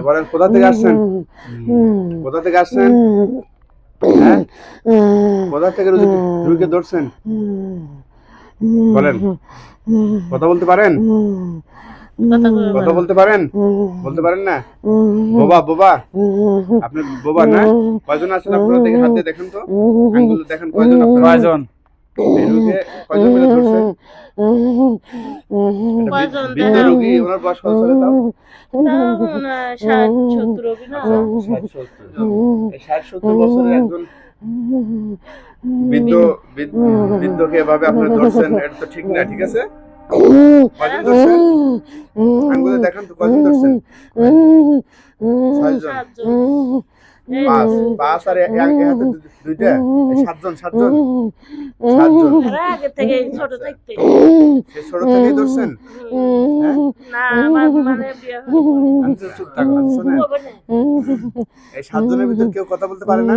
বলেন কোথা থেকে আসছেন? কোথা থেকে আসছেন? হ্যাঁ, কোথা থেকে রুগীকে ধরছেন? বলেন, কথা বলতে পারেন? কথা বলতে পারেন? বলতে পারেন না? বোবা বোবা, আপনি বোবা না? কয়জন আছেন আপনারা? দেখে হাত দিয়ে দেখেন তো, আঙ্গুল দেখেন কয়জন আপনারা? কয়জন? এই রোগী কয়জন মিলে ধরছেন? বৃদ্ধ রোগী, ওনার বয়স কত চলে তাও? 60-70 হবে না? 60-70 বছরের একজন বৃদ্ধকে এভাবে আপনারা ধরছেন, এটা তো ঠিক না। ঠিক আছে, কয়জন ধরছেন? আঙ্গুলে দেখান তো কয়জন ধরছেন? 6 জন, 5 আর এক হাতে দুইটা, 7 জন। 7 জন আগে থেকে ছোট থাকতে সে ছোট থেকেই ধরছেন? না, আমার মানে বিয়ে আচ্ছা, চুপ থাকো, শোনেন, এই 7 জনের ভিতর কেউ কথা বলতে পারে না?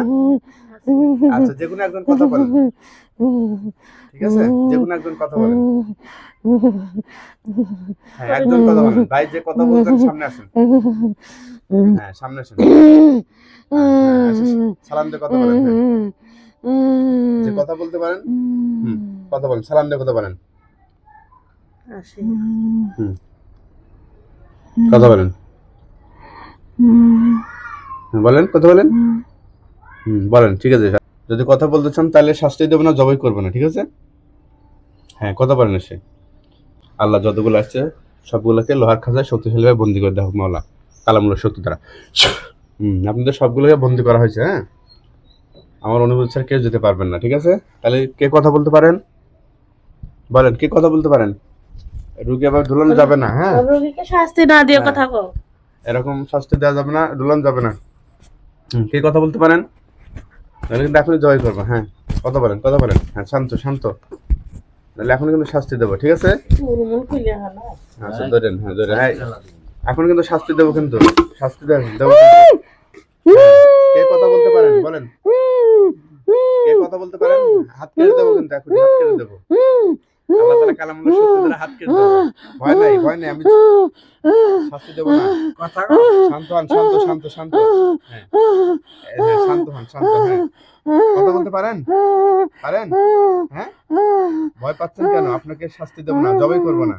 আচ্ছা, যে কোনো একজন কথা বলেন, ঠিক আছে, যে কোনো একজন কথা বলেন। হ্যাঁ, একজন কথা বলেন। ভাই, যে কথা বলছেন সামনে আসেন। হ্যাঁ, সামনে আসেন। সালাম দিয়ে কথা বলেন। যে কথা বলতে পারেন, কথা বলেন, সালাম দিয়ে কথা বলেন। কথা বলেন, বলেন, কথা বলেন। বলেন, ঠিক আছে। যদি কথা বলতে চান তাহলে শাস্তি দেবো না, জবাই করবো না, ঠিক আছে? হ্যাঁ, কথা বলেন এসে। আল্লাহ যতগুলো আসছে সবগুলোকে লোহার খাঁচায় শক্তিশালীভাবে বন্দি করে দেওয়া হোক মাওলা, কালামুল্লাহ শক্তি দ্বারা। আপনাদের সবগুলোকে বন্দি করা হয়েছে। হ্যাঁ, আমার অনুভূতি ছাড়া কেউ যেতে পারবেন না, ঠিক আছে? তাহলে কে কথা বলতে পারেন? বলেন, কে কথা বলতে পারেন? রুগী আবার ঢুলানো যাবে না। হ্যাঁ, রোগীকে শাস্তি না দিয়ে কথা কও। এরকম শাস্তি দেওয়া যাবে না, ঢুলানো যাবে না। কে কথা বলতে পারেন? তাহলে কিন্তু এখনই জয় করবো। হ্যাঁ, কথা বলেন, কথা বলেন। হ্যাঁ, শান্ত শান্ত, তাহলে এখন কিন্তু শাস্তি দেবো, ঠিক আছে? আচ্ছা, ধরেন। হ্যাঁ, ধরেন। হ্যাঁ, এখন কিন্তু শাস্তি দেবো, কিন্তু শাস্তি দেবো। কে কথা বলতে পারেন? বলেন, কে কথা বলতে পারেন? হাত কেটে দেবো, কিন্তু এখন হাত কেটে দেবো। আল্লাহ তাআলা কালামুল্লাহ শক্তি দ্বারা হাত কেটে দেবো। ভয় নাই, ভয় নাই, আমি শাস্তি দেবো না। শান্ত হন, শান্ত শান্ত শান্ত। হ্যাঁ, শান্ত হন, শান্ত। হ্যাঁ, কথা বলতে পারেন? পারেন? হ্যাঁ, ভয় পাচ্ছেন কেন? আপনাকে শাস্তি দেবো না, জবাই করবো না।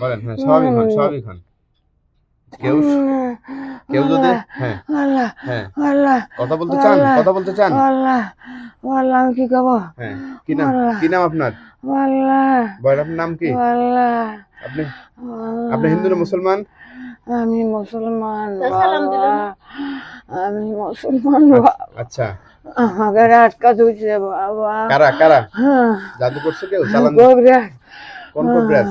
বলেন, হ্যাঁ, স্বাভাবিক হন, স্বাভাবিক হন। কেউ কেউ যদি হ্যাঁ হ্যাঁ কথা বলতে চান, কথা বলতে চান? আমি কি খাবো? হ্যাঁ, কি নাম, কি নাম আপনার? বলেন, আপনার নাম কি? আপনি আপনি হিন্দু না মুসলমান? আমি মুসলমান বাবা, আমি মুসলমান বাবা। আচ্ছা, আমাকে আটকা দিয়েছে বাবা। কারা কারা জাদু করছে? কেউ চালান? কোন কবিরাজ?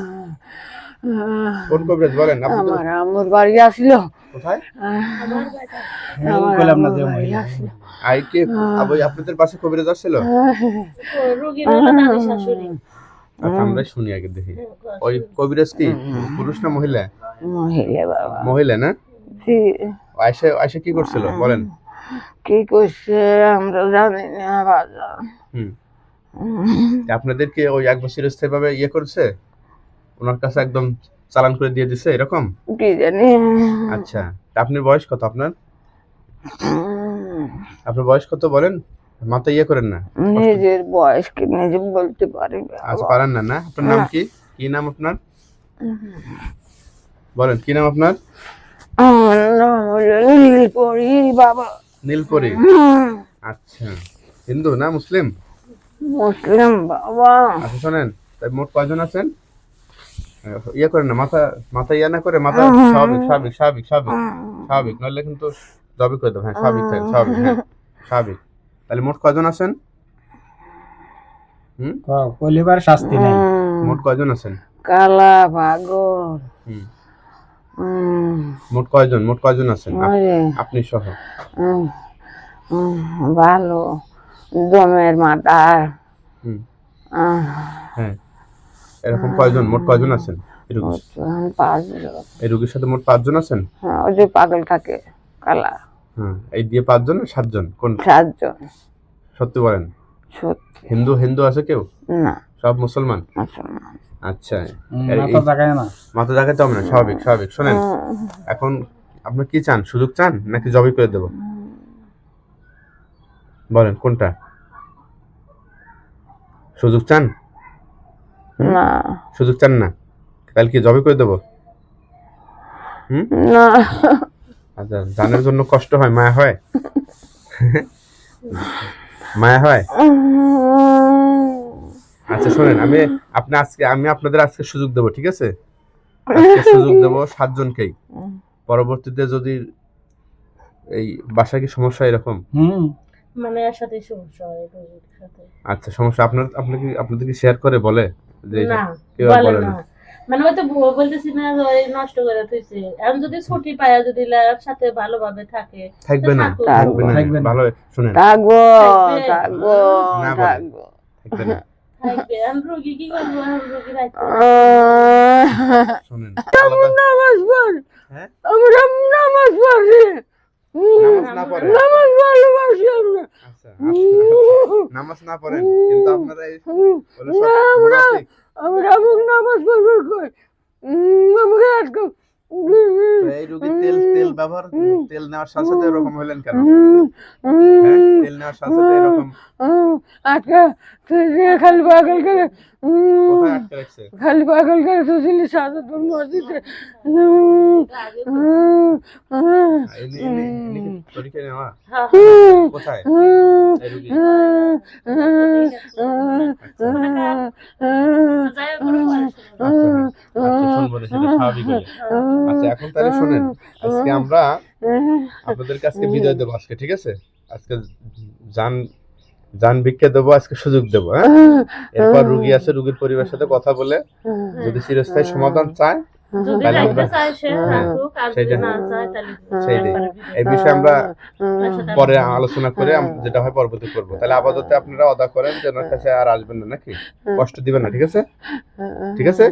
কোন কবিরাজ বলেন? আপনি তো আমার আম্মুর বাড়ি আসছিল। কোথায়? আমার আম্মুর বাড়ি আসছিল। আই কে আপনাদের পাশে কবিরাজ আসছিল? রোগীর হলো দাদি শাশুড়ি। আচ্ছা, আমরা শুনি আগে, দেখি। ওই কবিরাজ কি পুরুষ না মহিলা? মহিলা বাবা। মহিলা না? জি। আয়সা আয়সা কি করছিল বলেন? কি করছে আমরা জানি না বাবা। আপনাদের কি ওই 1 বছর স্থায়ীভাবে ইয়ে করছে, ওনার কাছে একদম চালান করে দিয়ে দিছে এরকম? কি জানি। আচ্ছা, আপনার বয়স কত? আপনার বয়স কত বলেন? মাথা ইয়ে করেন না, নিজের বয়স কি নিজে বলতে পারি? আচ্ছা, পারেন না? না, আপনার নাম কি? কি নাম আপনার? বলেন, কি নাম আপনার? আমার নাম হলো নীলপরি বাবা। নীলপরি? আচ্ছা, হিন্দু না মুসলিম? মুসলিম বাবা। আচ্ছা, শোনেন, তাই মোট কয়জন আছেন? ইয়ে করেন না, মাথা মাথা ইয়ে না করে, মাথা স্বাভাবিক স্বাভাবিক স্বাভাবিক স্বাভাবিক স্বাভাবিক, নইলে কিন্তু জবে করে দেবো। হ্যাঁ, স্বাভাবিক থাকেন, স্বাভাবিক। হ্যাঁ, স্বাভাবিক। তাহলে মোট কয়জন আছেন? কলিবার শাস্তি নাই। মোট কয়জন আছেন? কালা পাগল। মোট কয়জন? মোট কয়জন আছেন আপনি সহ? ভালো দমের মাথা। হ্যাঁ, এরকম কয়জন? মোট কয়জন আছেন এই রোগীর? 5 জন। এই রোগীর সাথে মোট 5 জন আছেন? হ্যাঁ, ওই যে পাগল থাকে কালা। হ্যাঁ, এই দিয়ে 5 জন না 7 জন? কোন 7 জন। সত্যি বলেন? সত্যি। হিন্দু হিন্দু আছে কেউ? না, সব মুসলমান? মুসলমান। আচ্ছা, মাথা জাগায় না, মাথা জাগাতে হবে না, স্বাভাবিক স্বাভাবিক। শোনেন, এখন আপনি কি চান, সুযোগ চান নাকি জবই করে দেব? বলেন কোনটা? সুযোগ চান? না সুযোগ চান না, তাহলে কি জবই করে দেব? না আচ্ছা, জানের জন্য কষ্ট হয়, মায়া হয়? মায়া হয়? আচ্ছা শোনেন, আমি আপনাদের আজকে সুযোগ দেবো, ঠিক আছে? আজকে সুযোগ দেবো 7 জনকেই। পরবর্তীতে যদি এই বাসায় কি সমস্যা এরকম, মানে এর সাথে সমস্যা হয় রোগীর সাথে। আচ্ছা সমস্যা আপনাদের কি শেয়ার করে বলে যে না কেউ বলে বলে না, না? মানে ওই তো বলতেছি না যে ওই নষ্ট করে থইছে, এখন যদি ছুটি পায় যদি সাথে ভালোভাবে থাকে থাকবে না, থাকুক। থাকবে না, থাকবে না। ভালো শুনেন, থাকবো থাকবে। থাকবো না বলে। থাকবো থাকবে না, থাকবে, এখন রোগী কি করবো, এখন রোগী রাখতে শুনেন আলাদা। নামাজ পড় হ্যাঁ? আমরা নামাজ পড়ি নামাজ না পড়ে, নামাজ ভালোবাসি আমরা আচ্ছা নামাজ না পড়েন কিন্তু আপনারা এই বলে সব মুনাফিক। আমরা নামাজ পড়বো কই আমাকে আজকে তো এই রোগী তেল ব্যবহার, তেল নেওয়ার সাথে সাথে এরকম হলেন কেন? হ্যাঁ, তেল নেওয়ার সাথে সাথে এরকম আজকে খালি পাগল করে কোথায় আটকে রাখছে? খালি পাগল করে সুশীল সাজাতুল মসজিদে ইনি কি পরীক্ষা নেওয়া? হ্যাঁ, কোথায় এই রোগী? যাই হোক, কোনো পড়াশোনা না। আচ্ছা শুনবো না, সেটা স্বাভাবিক হলে। আচ্ছা এখন তাহলে শোনেন, আজকে আমরা আপনাদের কাছে বিদায় দেবো আজকে, ঠিক আছে? আজকে জান ভিক্ষা দেবো, আজকে সুযোগ দেবো। হ্যাঁ, এরপর রুগী আছে, রুগীর পরিবারের সাথে কথা বলে যদি চিরস্থায়ী সমাধান চায় যদি তাহলে রাখতে আমরা চায় সে রাখুক, আর যদি সেইটা- না চায় তাহলে সেইটাই। এই বিষয়ে আমরা পরে আলোচনা করে যেটা হয় পরবর্তী করবো। তাহলে আপাতত আপনারা অদা করেন যে ওনার কাছে আর আসবেন না, নাকি কষ্ট দিবেন না, ঠিক আছে? ঠিক আছে?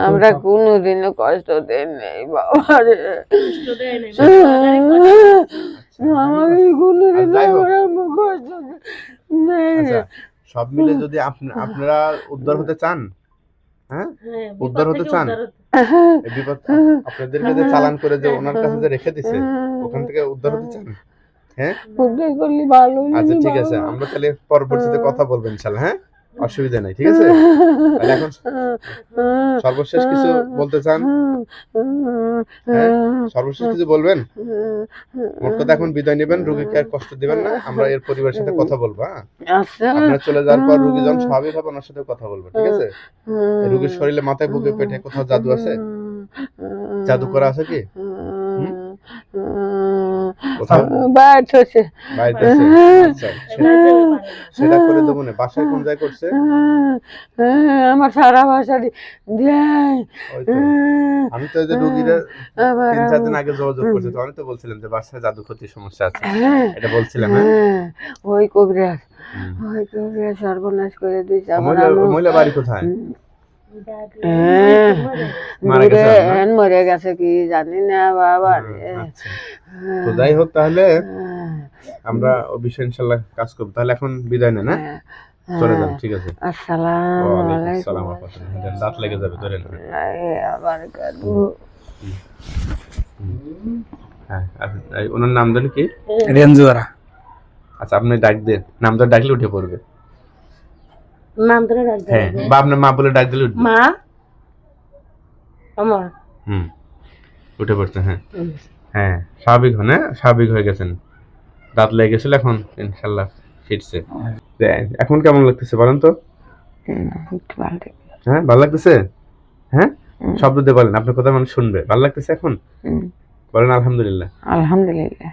আমরা কোনোদিনও কষ্ট দেন নেই বাবা রে কষ্ট দেয় নাই, বাবারে কষ্ট আমাকে কোনোদিন আর যাই হোক। কষ্ট নেই আচ্ছা সব মিলে যদি আপনারা উদ্ধার হতে চান, হ্যাঁ হ্যাঁ, উদ্ধার বিপদ হতে থেকে চান? উদ্ধার হতে- এই বিপদ আপনাদেরকে যে চালান করে যে ওনার কাছে যে রেখে দিছে, ওখান থেকে উদ্ধার হতে চান? হ্যাঁ উদ্ধার করলে ভালো আচ্ছা ঠিক আছে, আমরা তাহলে পরবর্তীতে কথা বলবো ইনশাআল্লাহ। হ্যাঁ, অসুবিধা নাই, ঠিক আছে? তাহলে এখন সর্বশেষ কিছু বলতে চান? হ্যাঁ, সর্বশেষ কিছু বলবেন? মোট কথা এখন বিদায় নেবেন, রোগীকে আর কষ্ট দিবেন না, আমরা এর পরিবারের সাথে কথা বলবো। হ্যাঁ, আচ্ছা আপনারা চলে যাওয়ার পর রোগী যখন স্বাভাবিক হবে ওনার সাথে কথা বলবো, ঠিক আছে? এই রোগীর শরীরে, মাথায়, বুকে, পেটে কোথাও জাদু আছে? জাদু করা আছে কি কোথাও? বাইট হচ্ছে বাড়িতে আছে? আচ্ছা এবার যেতে পারে না। সেটা করে দেবো না। বাসায় কোন জায়গায় করছে? আমার সারা ভাষা দেয় ওই তো আমি তো এই যে রোগীরা 3-4 দিন আগে যোগাযোগ করছে, তো আমি তো বলছিলাম যে বাসায় জাদু ক্ষতির সমস্যা আছে, এটা বলছিলাম। হ্যাঁ, ওই কবিরাজ সর্বনাশ করে দিয়েছে আমার মহিলা বাড়ি কোথায়? হ্যাঁ, মারা গেছে আপনার? মরে গেছে কি জানি না বাবা রে আচ্ছা তো যাই হোক, তাহলে আমরা ও বিষয়ে ইনশাআল্লাহ কাজ করবো। তাহলে এখন বিদায় নেন, হ্যাঁ চলে যান, ঠিক আছে? আসসালামু ওয়ালাইকুম আলাইকুম আসসালাম ওয়া রাহমাতুল্লাহ। দাঁত লেগে যাবে, ধরে নেন। আবার হ্যাঁ, এই ওনার নাম জানি কি? রেঞ্জুয়ারা আচ্ছা আপনি ডাক দিয়ে, নামটা ডাকলে উঠে পড়বে। নাম ধরে রাখবে। হ্যাঁ, বা আপনার মা বলে ডাক দিলে উঠবে। মা, আমার উঠে পড়ছে। হ্যাঁ হ্যাঁ, স্বাভাবিক হন, হ্যাঁ স্বাভাবিক হয়ে গেছেন, দাঁত লেগে গেছিল, এখন ইনশাল্লাহ ফিরছে। এখন কেমন লাগতেছে বলেন তো? হ্যাঁ ভালো লাগতেছে? হ্যাঁ শব্দ দিয়ে বলেন, আপনার কথা মানুষ শুনবে। ভালো লাগতেছে এখন? বলেন আলহামদুলিল্লাহ। আলহামদুলিল্লাহ।